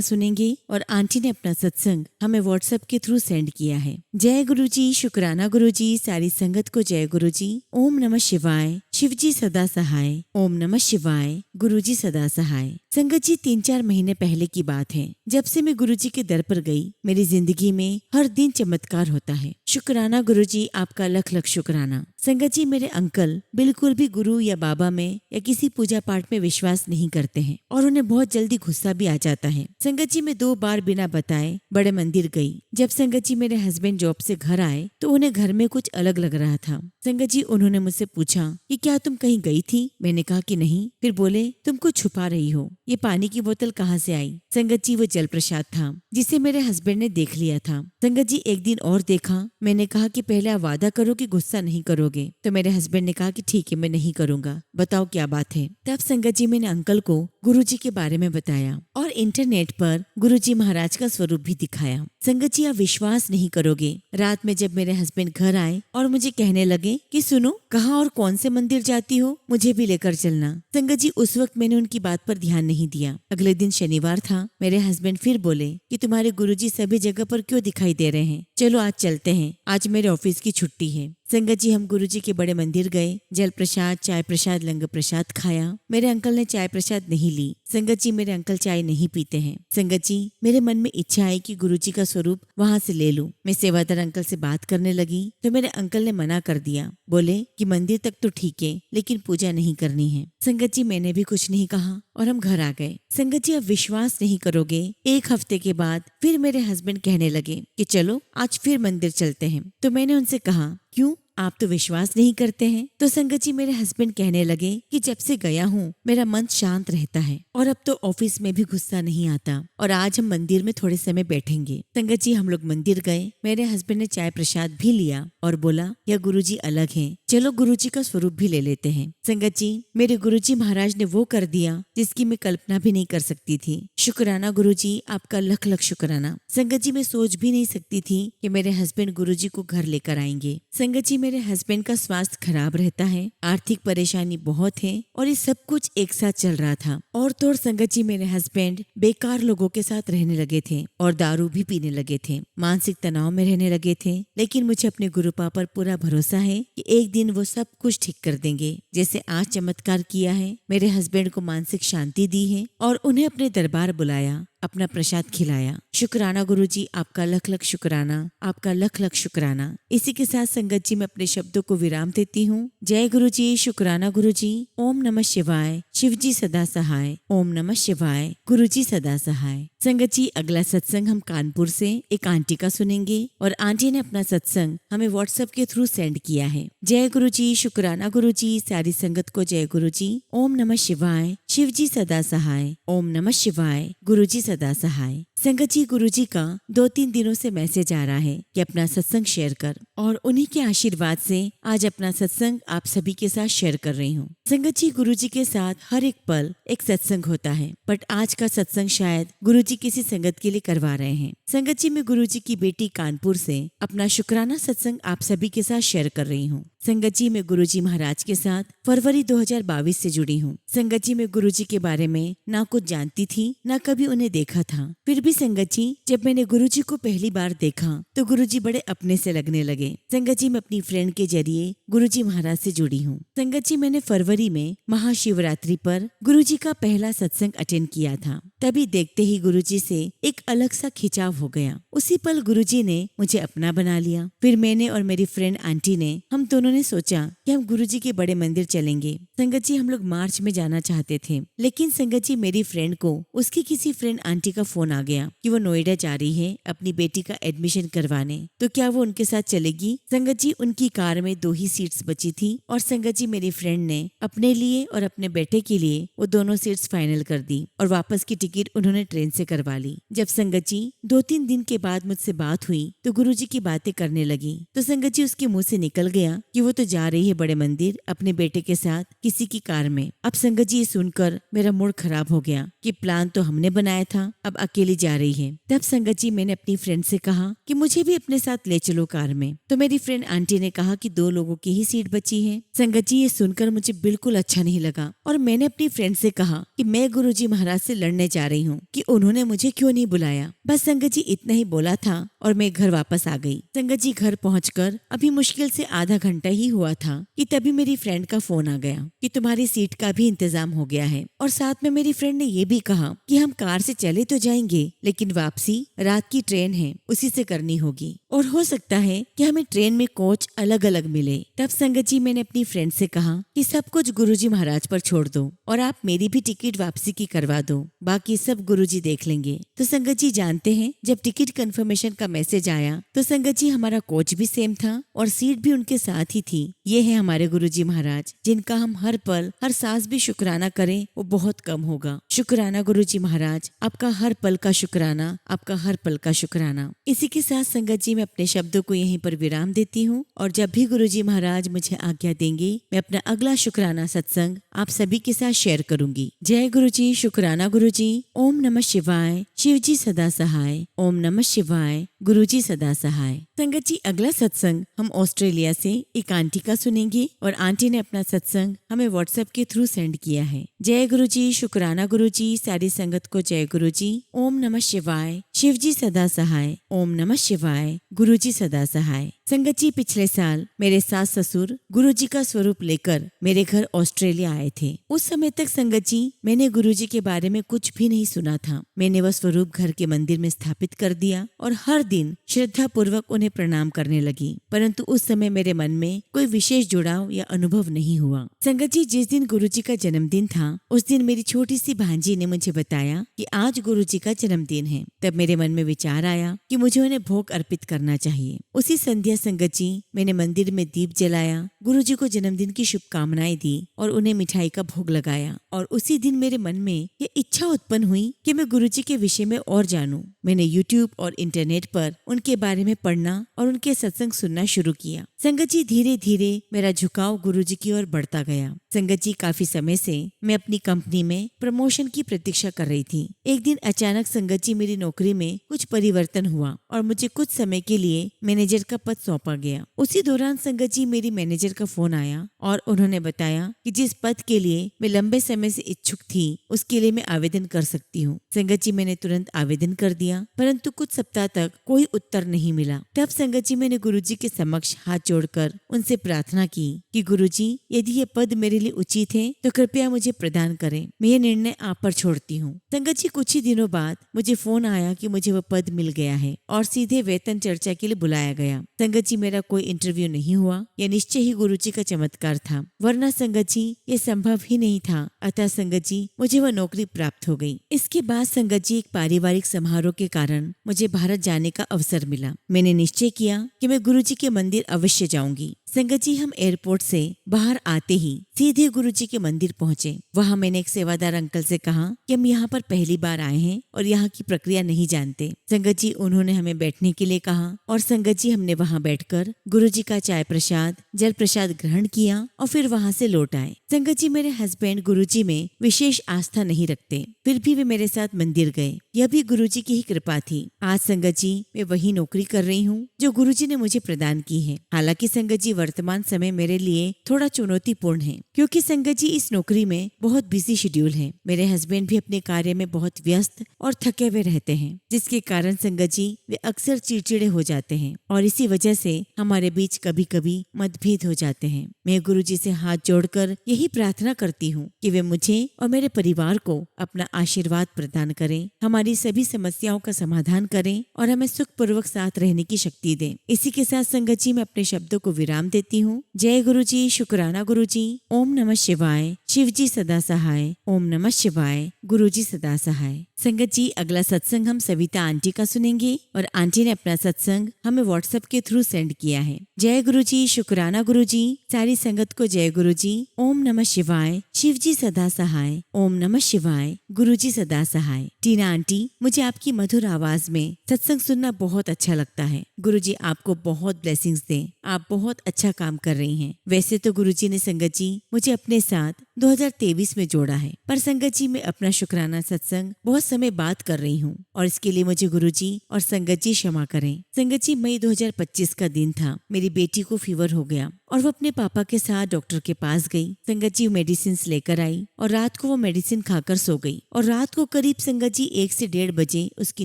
S1: सुनेंगे और आंटी ने अपना सत्संग हमें व्हाट्सएप के थ्रू सेंड किया है। जय गुरुजी, शुक्राना गुरुजी, सारी संगत को जय गुरुजी। ओम नमः शिवाय, शिवजी सदा सहाय। ओम नमः शिवाय, गुरुजी सदा सहाय। संगत जी, 3-4 महीने पहले की बात है, जब से मैं गुरुजी के दर पर गई, मेरी जिंदगी में हर दिन चमत्कार होता है। शुक्राना गुरुजी, आपका लख लख शुक्राना। संगत जी, मेरे अंकल बिल्कुल भी गुरु या बाबा में या किसी पूजा पाठ में विश्वास नहीं करते हैं और उन्हें बहुत जल्दी गुस्सा भी आ जाता है। संगत जी, मैं 2 बार बिना बताए बड़े मंदिर गई। जब संगत जी मेरे हस्बैंड जॉब से घर आए तो उन्हें घर में कुछ अलग लग रहा था। संगत जी, उन्होंने मुझसे पूछा कि क्या तुम कहीं गई थी? मैंने कहा कि नहीं। फिर बोले, तुम कुछ छुपा रही हो, ये पानी की बोतल कहाँ से आई? संगत जी, वो जल प्रसाद था जिसे मेरे हस्बैंड ने देख लिया था। संगत जी, एक दिन और देखा। मैंने कहा कि पहले आप वादा करो कि गुस्सा नहीं करोगे। तो मेरे हस्बैंड ने कहा कि ठीक है, मैं नहीं करूंगा, बताओ क्या बात है। तब संगत जी मैंने अंकल को गुरुजी के बारे में बताया और इंटरनेट पर गुरुजी महाराज का स्वरूप भी दिखाया। संगत जी, आप विश्वास नहीं करोगे, रात में जब मेरे हस्बैंड घर आए और मुझे कहने लगे कि सुनो, कहाँ और कौन से मंदिर जाती हो, मुझे भी लेकर चलना। संगत जी, उस वक्त मैंने उनकी बात पर ध्यान नहीं दिया। अगले दिन शनिवार था। मेरे हस्बैंड फिर बोले कि तुम्हारे गुरुजी सभी जगह पर क्यों दिखाई दे रहे हैं, चलो आज चलते हैं, आज मेरे ऑफिस की छुट्टी है। संगत जी, हम गुरुजी के बड़े मंदिर गए, जल प्रसाद, चाय प्रसाद, लंगर प्रसाद खाया। मेरे अंकल ने चाय प्रसाद नहीं ली। संगत जी, मेरे अंकल चाय नहीं पीते हैं। संगत जी, मेरे मन में इच्छा आई कि गुरुजी का स्वरूप वहाँ से ले लूं। मैं सेवादार अंकल से बात करने लगी तो मेरे अंकल ने मना कर दिया। बोले कि मंदिर तक तो ठीक है, लेकिन पूजा नहीं करनी है। संगत जी, मैंने भी कुछ नहीं कहा और हम घर आ गए। संगत जी, अब विश्वास नहीं करोगे, 1 हफ्ते के बाद फिर मेरे हस्बैंड कहने लगे कि चलो आज फिर मंदिर चलते हैं। तो मैंने उनसे कहा, क्यों, आप तो विश्वास नहीं करते हैं? तो संगत जी, मेरे हस्बैंड कहने लगे कि जब से गया हूँ मेरा मन शांत रहता है और अब तो ऑफिस में भी गुस्सा नहीं आता और आज हम मंदिर में थोड़े समय बैठेंगे। संगत जी, हम लोग मंदिर गए। मेरे हस्बैंड ने चाय प्रसाद भी लिया और बोला, यह गुरुजी अलग हैं, चलो गुरुजी का स्वरूप भी ले लेते हैं। संगत जी, मेरे गुरुजी महाराज ने वो कर दिया जिसकी मैं कल्पना भी नहीं कर सकती थी। शुक्राना गुरुजी, आपका लख लख शुक्राना। संगत जी, मैं सोच भी नहीं सकती थी कि मेरे हस्बैंड गुरुजी को घर लेकर आएंगे। संगत जी, मेरे हस्बैंड का स्वास्थ्य खराब रहता है, आर्थिक परेशानी बहुत है और ये सब कुछ एक साथ चल रहा था। और तो और संगत जी, मेरे हस्बैंड बेकार लोगों के साथ रहने लगे थे और दारू भी पीने लगे थे, मानसिक तनाव में रहने लगे थे। लेकिन मुझे अपने गुरुपा पर पूरा भरोसा है कि एक दिन वो सब कुछ ठीक कर देंगे। जैसे आज चमत्कार किया है, मेरे हस्बैंड को मानसिक शांति दी है और उन्हें अपने दरबार बुलाया, अपना प्रसाद खिलाया। शुक्राना गुरुजी, आपका लख लख शुक्राना, आपका लख लख शुक्राना। इसी के साथ संगत जी मैं अपने शब्दों को विराम देती हूँ। जय गुरुजी, शुक्राना गुरुजी, ओम नमः शिवाय, शिवजी सदा सहाय, ओम नमः शिवाय, गुरुजी सदा सहाय। संगत जी अगला सत्संग हम कानपुर से एक आंटी का सुनेंगे और आंटी ने अपना सत्संग हमें व्हाट्सएप के थ्रू सेंड किया है। जय गुरुजी, शुक्राना गुरुजी, सारी संगत को जय गुरुजी, ओम नमः शिवाय, शिवजी सदा सहाय, ओम नमः शिवाय, गुरुजी सदा सहाय। संगत जी गुरुजी का 2-3 दिनों से मैसेज आ रहा है कि अपना सत्संग शेयर कर, और उन्हीं के आशीर्वाद से आज अपना सत्संग आप सभी के साथ शेयर कर रही हूँ। संगत जी गुरुजी के साथ हर एक पल एक सत्संग होता है, बट आज का सत्संग शायद गुरुजी किसी संगत के लिए करवा रहे हैं। संगत जी मैं गुरुजी की बेटी कानपुर से अपना शुक्राना सत्संग आप सभी के साथ शेयर कर रही हूँ। संगत जी मैं गुरुजी महाराज के साथ फरवरी 2022 से जुड़ी हूँ। संगत जी मैं गुरुजी के बारे में ना कुछ जानती थी, ना कभी उन्हें देखा था। फिर भी संगत जी जब मैंने गुरुजी को पहली बार देखा तो गुरुजी बड़े अपने से लगने लगे। संगत जी मैं अपनी फ्रेंड के जरिए गुरुजी महाराज से जुड़ी हूँ। संगत जी मैंने फरवरी में महाशिवरात्रि पर गुरुजी का पहला सत्संग अटेंड किया था। तभी देखते ही गुरुजी से एक अलग सा खिंचाव हो गया। उसी पल गुरुजी ने मुझे अपना बना लिया। फिर मैंने और मेरी फ्रेंड आंटी ने, हम दोनों ने सोचा कि हम गुरुजी के बड़े मंदिर चलेंगे। संगत जी हम लोग मार्च में जाना चाहते थे, लेकिन संगत जी मेरी फ्रेंड को उसकी किसी फ्रेंड आंटी का फोन आ गया कि वो नोएडा जा रही है अपनी बेटी का एडमिशन करवाने, तो क्या वो उनके साथ चलेगी। संगत जी उनकी कार में 2 ही सीट्स बची थी और संगत जी मेरी फ्रेंड ने अपने लिए और अपने बेटे के लिए वो दोनों सीट्स फाइनल कर दी और वापस की टिकट उन्होंने ट्रेन से करवा ली। जब संगत जी 2-3 दिन के बाद मुझसे बात हुई तो गुरुजी की बातें करने लगी, तो संगत जी उसके मुंह से निकल गया कि वो तो जा रही है बड़े मंदिर अपने बेटे के साथ किसी की कार में। अब संगत जी ये सुनकर मेरा मूड खराब हो गया कि प्लान तो हमने बनाया था, अब अकेली जा रही है। तब संगत जी मैंने अपनी फ्रेंड से कहा कि मुझे भी अपने साथ ले चलो कार में, तो मेरी फ्रेंड आंटी ने कहा कि 2 लोगों की ही सीट बची है। संगत जी ये सुनकर मुझे बिल्कुल अच्छा नहीं लगा और मैंने अपनी फ्रेंड से कहा कि मैं गुरुजी महाराज से लड़ने जा रही हूँ कि उन्होंने मुझे क्यों नहीं बुलाया। बस संगत जी इतना ही बोला था और मैं घर वापस आ गई। संगत जी घर पहुंचकर अभी मुश्किल से आधा घंटा ही हुआ था कि तभी मेरी फ्रेंड का फोन आ गया कि तुम्हारी सीट का भी इंतजाम हो गया है, और साथ में मेरी फ्रेंड ने ये भी कहा कि हम कार से चले तो जाएंगे, लेकिन वापसी रात की ट्रेन है उसी से करनी होगी और हो सकता है कि हमें ट्रेन में कोच अलग अलग मिले। तब संगत जी मैंने अपनी फ्रेंड से कहा कि सब कुछ गुरुजी महाराज पर छोड़ दो और आप मेरी भी टिकट वापसी की करवा दो, बाकी सब गुरुजी देख लेंगे। तो संगत जी जानते हैं जब टिकट कंफर्मेशन का मैसेज आया तो संगत जी हमारा कोच भी सेम था और सीट भी उनके साथ ही थी। ये है हमारे गुरुजी महाराज जिनका हम हर पल हर सांस भी शुक्राना करें वो बहुत कम होगा। शुक्राना गुरुजी महाराज, आपका हर पल का शुक्राना, आपका हर पल का शुक्राना। इसी के साथ संगत जी मैं अपने शब्दों को यहीं पर विराम देती हूँ और जब भी गुरुजी महाराज मुझे आज्ञा देंगे मैं अपना अगला शुक्राना सत्संग आप सभी के साथ शेयर करूंगी। जय गुरुजी, शुक्राना गुरुजी, ओम नमः शिवाय, शिवजी सदा सहाय, ओम नमः शिवाय, गुरुजी सदा सहाय। संगत जी अगला सत्संग हम ऑस्ट्रेलिया से एक आंटी का सुनेंगे और आंटी ने अपना सत्संग हमें व्हाट्सएप के थ्रू सेंड किया है। जय गुरुजी, शुक्राना गुरुजी, सारी संगत को जय गुरुजी, ओम नमः शिवाय, शिवजी सदा सहाय, ओम नमः शिवाय, गुरुजी सदा सहाय। संगत जी पिछले साल मेरे सास ससुर गुरुजी का स्वरूप लेकर मेरे घर ऑस्ट्रेलिया आए थे। उस समय तक संगत जी मैंने गुरुजी के बारे में कुछ भी नहीं सुना था। मैंने वह स्वरूप घर के मंदिर में स्थापित कर दिया और हर दिन श्रद्धा पूर्वक उन्हें प्रणाम करने लगी, परंतु उस समय मेरे मन में कोई विशेष जुड़ाव या अनुभव नहीं हुआ। संगत जी जिस दिन गुरुजी का जन्मदिन था उस दिन मेरी छोटी सी भांजी ने मुझे बताया कि आज गुरुजी का जन्मदिन है। तब मेरे मन में विचार आया कि मुझे उन्हें भोग अर्पित करना चाहिए। उसी संध्या संगत जी मैंने मंदिर में दीप जलाया, गुरुजी को जन्मदिन की शुभकामनाएं दी और उन्हें मिठाई का भोग लगाया। और उसी दिन मेरे मन में ये इच्छा उत्पन्न हुई कि मैं गुरुजी के विषय में और जानूं। मैंने यूट्यूब और इंटरनेट पर उनके बारे में पढ़ना और उनके सत्संग सुनना शुरू किया। संगत जी धीरे धीरे मेरा झुकाव गुरुजी की ओर बढ़ता गया। संगत जी काफी समय से मैं अपनी कंपनी में प्रमोशन की प्रतीक्षा कर रही थी। एक दिन अचानक संगत जी मेरी नौकरी में कुछ परिवर्तन हुआ और मुझे कुछ समय के लिए मैनेजर का पद सौंपा गया। उसी दौरान संगत जी मेरी मैनेजर का फोन आया और उन्होंने बताया कि जिस पद के लिए मैं लंबे समय से इच्छुक थी उसके लिए मैं आवेदन कर सकती हूँ। संगत जी मैंने तुरंत आवेदन कर दिया, परंतु कुछ सप्ताह तक कोई उत्तर नहीं मिला। तब संगत जी मैंने गुरुजी के समक्ष हाथ जोड़कर उनसे प्रार्थना की कि गुरुजी, यदि ये पद मेरे लिए उचित है तो कृपया मुझे प्रदान करें। मैं ये निर्णय आप पर छोड़ती हूँ। संगत जी कुछ ही दिनों बाद मुझे फोन आया कि मुझे वह पद मिल गया है और सीधे वेतन चर्चा के लिए बुलाया गया। संगत जी मेरा कोई इंटरव्यू नहीं हुआ। यह निश्चय ही गुरुजी का चमत्कार था, वरना संगत जी ये संभव ही नहीं था। अतः संगत जी मुझे वह नौकरी प्राप्त हो गई। इसके बाद संगत जी एक पारिवारिक समारोह के कारण मुझे भारत जाने का अवसर मिला। मैंने निश्चय किया कि मैं गुरुजी के मंदिर अवश्य जाऊंगी। संगत जी हम एयरपोर्ट से बाहर आते ही सीधे गुरुजी के मंदिर पहुंचे। वहां मैंने एक सेवादार अंकल से कहा कि हम यहाँ पर पहली बार आए हैं और यहाँ की प्रक्रिया नहीं जानते। संगत जी उन्होंने हमें बैठने के लिए कहा और संगत जी हमने वहाँ बैठकर गुरुजी का चाय प्रसाद, जल प्रसाद ग्रहण किया और फिर वहाँ से लौट आए। संगत जी मेरे हस्बैंड गुरुजी में विशेष आस्था नहीं रखते, फिर भी वे मेरे साथ मंदिर गए। यह भी गुरुजी की ही कृपा थी। आज संगत जी मैं वही नौकरी कर रही हूँ जो गुरुजी ने मुझे प्रदान की है। हालांकि संगत जी वर्तमान समय मेरे लिए थोड़ा चुनौतीपूर्ण है, क्योंकि संगत जी इस नौकरी में बहुत बिजी शेड्यूल है। मेरे हस्बैंड भी अपने कार्य में बहुत व्यस्त और थके हुए रहते हैं, जिसके कारण संगत जी वे अक्सर चिड़चिड़े हो जाते हैं और इसी वजह से हमारे बीच कभी कभी मतभेद हो जाते हैं। मैं गुरुजी से हाथ जोड़कर यही प्रार्थना करती हूँ कि वे मुझे और मेरे परिवार को अपना आशीर्वाद प्रदान करें, हमारी सभी समस्याओं का समाधान करें और हमें सुखपूर्वक साथ रहने की शक्ति दें। इसी के साथ संगत जी मैं अपने शब्दों को विराम देती हूँ। जय गुरुजी, शुक्राना गुरुजी। ओम नमः शिवाय। शिव जी सदा सहाय। ओम नमः शिवाय। गुरुजी सदा सहाय। संगत जी अगला सत्संग हम सविता आंटी का सुनेंगे और आंटी ने अपना सत्संग हमें व्हाट्सएप के थ्रू सेंड किया है। जय गुरुजी, शुक्राना गुरुजी। सारी संगत को जय गुरुजी। ओम नमः शिवाय। शिव जी सदा सहाय। ओम नमः शिवाय। गुरुजी सदा सहाय। टीना आंटी, मुझे आपकी मधुर आवाज में सत्संग सुनना बहुत अच्छा लगता है। गुरुजी आपको बहुत ब्लेसिंग्स दें, आप बहुत अच्छा काम कर रही हैं। वैसे तो गुरुजी ने संगत जी मुझे अपने साथ 2023 में जोड़ा है, पर संगत जी मैं अपना शुक्राना सत्संग बहुत समय बाद कर रही हूँ और इसके लिए मुझे गुरुजी और संगत जी क्षमा करें। संगत जी मई 2025 का दिन था। मेरी बेटी को फीवर हो गया और वो अपने पापा के साथ डॉक्टर के पास गई। संगत जी मेडिसिन लेकर आई और रात को वो मेडिसिन खाकर सो गई और रात को करीब संगत जी 1 से 1:30 बजे उसकी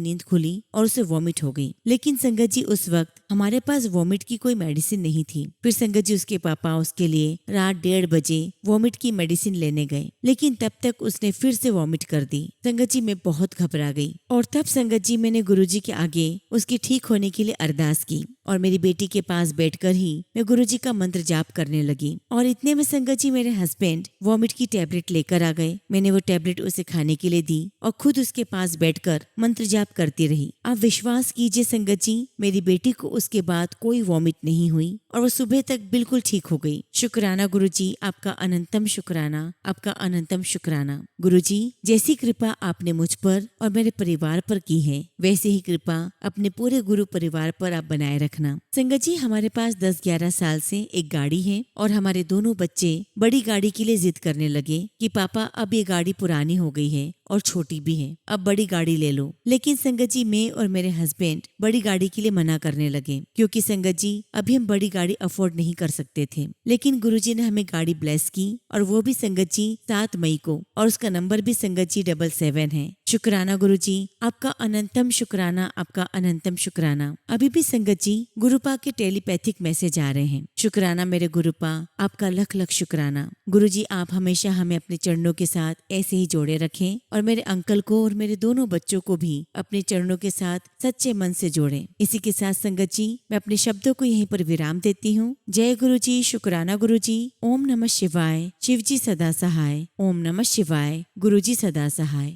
S1: नींद खुली और उसे वॉमिट हो गई। लेकिन संगत जी उस वक्त हमारे पास वॉमिट की कोई मेडिसिन नहीं थी। फिर संगत जी उसके पापा उसके लिए रात 1:30 बजे वॉमिट की मेडिसिन लेने गए, लेकिन तब तक उसने फिर से वॉमिट कर दी। संगत जी मैं बहुत घबरा गई और तब संगत जी मैंने गुरुजी के आगे उसकी ठीक होने के लिए अरदास की और मेरी बेटी के पास बैठकर ही मैं गुरुजी का मंत्र जाप करने लगी। और इतने में संगत जी मेरे हस्बैंड वॉमिट की टैबलेट लेकर आ गए। मैंने वो टैबलेट उसे खाने के लिए दी और खुद उसके पास बैठकर मंत्र जाप करती रही। आप विश्वास कीजिए संगत जी, मेरी बेटी को उसके बाद कोई वॉमिट नहीं हुई और वो सुबह तक बिल्कुल ठीक हो गई। शुक्राना गुरुजी, आपका अनंतम शुक्राना, आपका अनंतम शुक्राना। गुरुजी, जैसी कृपा आपने मुझ पर और मेरे परिवार पर की है, वैसे ही कृपा अपने पूरे गुरु परिवार पर आप बनाए रखना। संगत जी हमारे पास 10-11 साल से एक गाड़ी है और हमारे दोनों बच्चे बड़ी गाड़ी के लिए जिद करने लगे कि पापा अब ये गाड़ी पुरानी हो गई है और छोटी भी है, अब बड़ी गाड़ी ले लो। लेकिन संगत जी मैं और मेरे हस्बैंड बड़ी गाड़ी के लिए मना करने लगे, क्योंकि संगत जी अभी हम बड़ी गाड़ी अफोर्ड नहीं कर सकते थे। लेकिन गुरुजी ने हमें गाड़ी ब्लेस की और वो भी संगत जी 7 मई को, और उसका नंबर भी संगत जी 77 है। शुक्राना गुरुजी, आपका अनंतम शुक्राना, आपका अनंतम शुक्राना। अभी भी संगत जी गुरुपा के टेलीपैथिक मैसेज आ रहे हैं। शुक्राना मेरे गुरुपा, आपका लख लख शुक्राना। गुरुजी आप हमेशा हमें अपने चरणों के साथ ऐसे ही जोड़े रखें और मेरे अंकल को और मेरे दोनों बच्चों को भी अपने चरणों के साथ सच्चे मन से जोड़ें। इसी के साथ संगत जी मैं अपने शब्दों को यहीं पर विराम देती हूँ। जय गुरुजी, शुक्राना गुरुजी। ओम नमः शिवाय। शिव जी सदा सहाय। ओम नमः शिवाय। गुरुजी सदा सहाय।